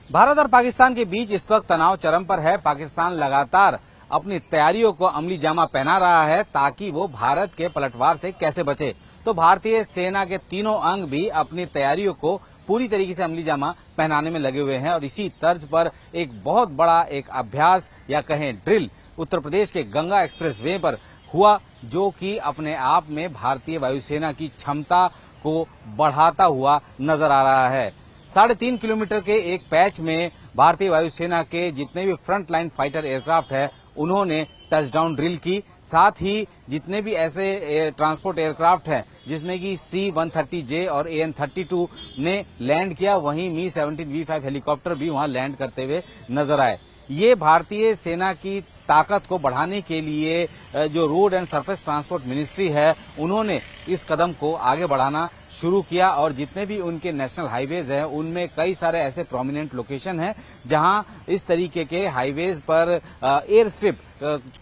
भारत और पाकिस्तान के बीच इस वक्त तनाव चरम पर है। पाकिस्तान लगातार अपनी तैयारियों को अमली जामा पहना रहा है ताकि वो भारत के पलटवार से कैसे बचे। तो भारतीय सेना के तीनों अंग भी अपनी तैयारियों को पूरी तरीके से अमली जामा पहनाने में लगे हुए हैं और इसी तर्ज पर एक बहुत बड़ा एक अभ्यास या कहें ड्रिल उत्तर प्रदेश के गंगा एक्सप्रेस वे पर हुआ, जो कि अपने आप में भारतीय वायुसेना की क्षमता को बढ़ाता हुआ नजर आ रहा है। 3.5 किलोमीटर के एक पैच में भारतीय वायुसेना के जितने भी फ्रंट लाइन फाइटर एयरक्राफ्ट है उन्होंने टचडाउन ड्रिल की। साथ ही जितने भी ऐसे ट्रांसपोर्ट एयरक्राफ्ट हैं जिसमें कि C-130J और AN-32 ने लैंड किया, वहीं Mi-17V5 हेलीकॉप्टर भी वहां लैंड करते हुए नजर आए। ये भारतीय सेना की ताकत को बढ़ाने के लिए जो road and surface transport ministry है उन्होंने इस कदम को आगे बढ़ाना शुरू किया और जितने भी उनके नेशनल हाईवेज हैं उनमें कई सारे ऐसे प्रोमिनेंट लोकेशन हैं जहां इस तरीके के हाईवेज पर एयर स्ट्रिप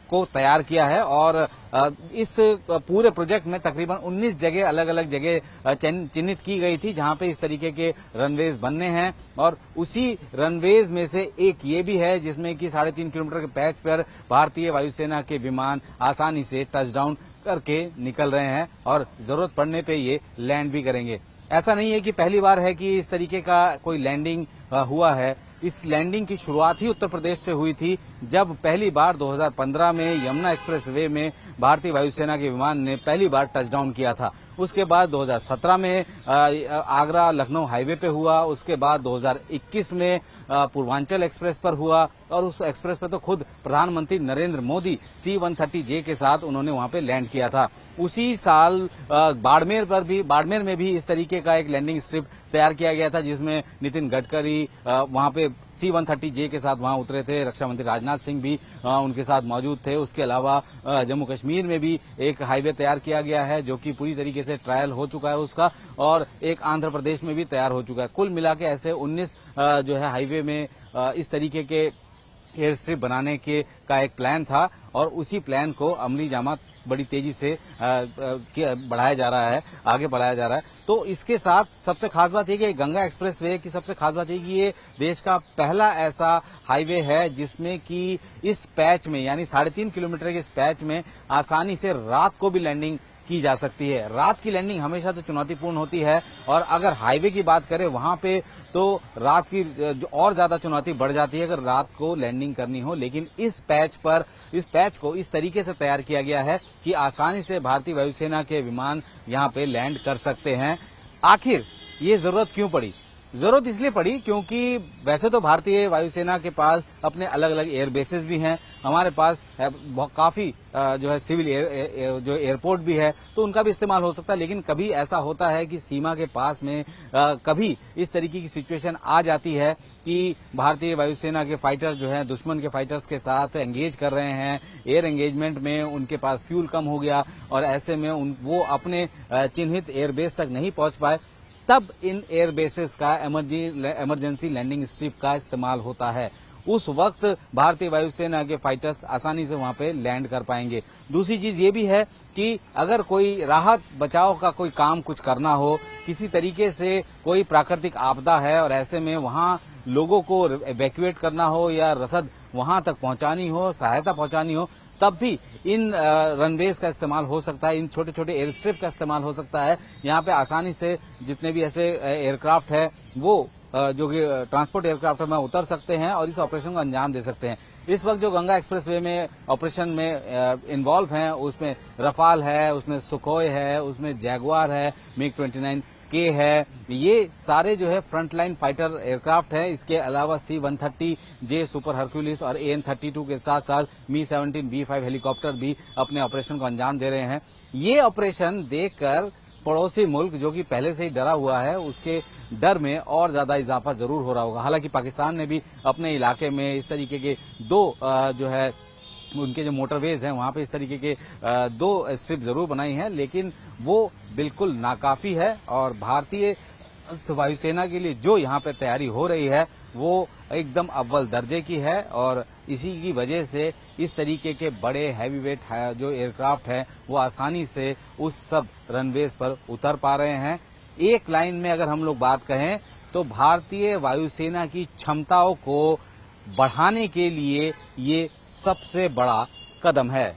को तैयार किया है और इस पूरे प्रोजेक्ट में तकरीबन 19 जगह अलग अलग जगह चिन्हित की गई थी जहां पे इस तरीके के रनवेज बनने हैं और उसी रनवेज में से एक ये भी है जिसमें कि 3.5 किलोमीटर के पैच पर भारतीय वायुसेना के विमान आसानी से टचडाउन करके निकल रहे हैं और जरूरत पड़ने पे ये लैंड भी करेंगे। ऐसा नहीं है कि पहली बार है कि इस तरीके का कोई लैंडिंग हुआ है। इस लैंडिंग की शुरुआत ही उत्तर प्रदेश से हुई थी जब पहली बार 2015 में यमुना एक्सप्रेस वे में भारतीय वायुसेना के विमान ने पहली बार टचडाउन किया था। उसके बाद 2017 में आगरा लखनऊ हाईवे पे हुआ, उसके बाद 2021 में पूर्वांचल एक्सप्रेस पर हुआ और उस एक्सप्रेस पर तो खुद प्रधानमंत्री नरेंद्र मोदी C-130J के साथ उन्होंने वहां पे लैंड किया था। उसी साल बाड़मेर में भी इस तरीके का एक लैंडिंग स्ट्रिप तैयार किया गया था जिसमें नितिन गडकरी वहां पे C-130J के साथ वहां उतरे थे, रक्षा मंत्री राजनाथ सिंह भी उनके साथ मौजूद थे। उसके अलावा जम्मू कश्मीर में भी एक हाईवे तैयार किया गया है जो कि पूरी तरीके से ट्रायल हो चुका है उसका, और एक आंध्र प्रदेश में भी तैयार हो चुका है। कुल मिला के ऐसे 19 जो है हाईवे में इस तरीके के एयर स्ट्रिप बनाने का एक प्लान था और उसी प्लान को अमली जामा बड़ी तेजी से बढ़ाया जा रहा है, आगे बढ़ाया जा रहा है। तो इसके साथ सबसे खास बात यह कि गंगा एक्सप्रेस वे की सबसे खास बात यह कि ये देश का पहला ऐसा हाईवे है जिसमें कि इस पैच में यानी 3.5 किलोमीटर के इस पैच में आसानी से रात को भी लैंडिंग की जा सकती है। रात की लैंडिंग हमेशा तो चुनौतीपूर्ण होती है और अगर हाईवे की बात करें वहां पे तो रात की जो और ज्यादा चुनौती बढ़ जाती है अगर रात को लैंडिंग करनी हो। लेकिन इस पैच को इस तरीके से तैयार किया गया है कि आसानी से भारतीय वायुसेना के विमान यहां पे लैंड कर सकते हैं। आखिर ये जरूरत क्यों पड़ी? जरूरत इसलिए पड़ी क्योंकि वैसे तो भारतीय वायुसेना के पास अपने अलग अलग एयर बेसेस भी हैं, हमारे पास काफी जो है सिविल जो एयरपोर्ट भी है तो उनका भी इस्तेमाल हो सकता है। लेकिन कभी ऐसा होता है कि सीमा के पास में कभी इस तरीके की सिचुएशन आ जाती है कि भारतीय वायुसेना के फाइटर जो है दुश्मन के फाइटर्स के साथ एंगेज कर रहे हैं, एयर एंगेजमेंट में उनके पास फ्यूल कम हो गया और ऐसे में वो अपने चिन्हित एयरबेस तक नहीं पहुंच पाए, तब इन एयर बेसेस का इमरजेंसी लैंडिंग स्ट्रिप का इस्तेमाल होता है। उस वक्त भारतीय वायुसेना के फाइटर्स आसानी से वहां पे लैंड कर पाएंगे। दूसरी चीज ये भी है कि अगर कोई राहत बचाव का कोई काम कुछ करना हो, किसी तरीके से कोई प्राकृतिक आपदा है और ऐसे में वहां लोगों को इवैक्यूएट करना हो या रसद वहां तक पहुंचानी हो, सहायता पहुंचानी हो, तब भी इन रनवेज का इस्तेमाल हो सकता है, इन छोटे छोटे एयर स्ट्रिप का इस्तेमाल हो सकता है। यहाँ पे आसानी से जितने भी ऐसे एयरक्राफ्ट है वो जो कि ट्रांसपोर्ट एयरक्राफ्ट में उतर सकते हैं और इस ऑपरेशन को अंजाम दे सकते हैं। इस वक्त जो गंगा एक्सप्रेस वे में ऑपरेशन में इन्वॉल्व हैं उसमें रफाल है, उसमें सुखोई है, उसमें जैगुआर है, MiG-29 के है, ये सारे जो है फ्रंटलाइन फाइटर एयरक्राफ्ट हैं। इसके अलावा C-130J सुपर हरक्यूलिस और AN-32 के साथ साथ Mi-17V5 हेलीकॉप्टर भी अपने ऑपरेशन को अंजाम दे रहे हैं। ये ऑपरेशन देखकर पड़ोसी मुल्क जो कि पहले से ही डरा हुआ है उसके डर में और ज्यादा इजाफा जरूर हो रहा होगा। हालांकि पाकिस्तान ने भी अपने इलाके में इस तरीके के दो जो है उनके जो मोटरवेज हैं वहां पे इस तरीके के 2 स्ट्रिप जरूर बनाई हैं, लेकिन वो बिल्कुल नाकाफी है और भारतीय वायुसेना के लिए जो यहाँ पे तैयारी हो रही है वो एकदम अव्वल दर्जे की है और इसी की वजह से इस तरीके के बड़े हैवीवेट जो एयरक्राफ्ट हैं वो आसानी से उस सब रनवेज पर उतर पा रहे हैं। एक लाइन में अगर हम लोग बात कहें तो भारतीय वायुसेना की क्षमताओं को बढ़ाने के लिए ये सबसे बड़ा कदम है।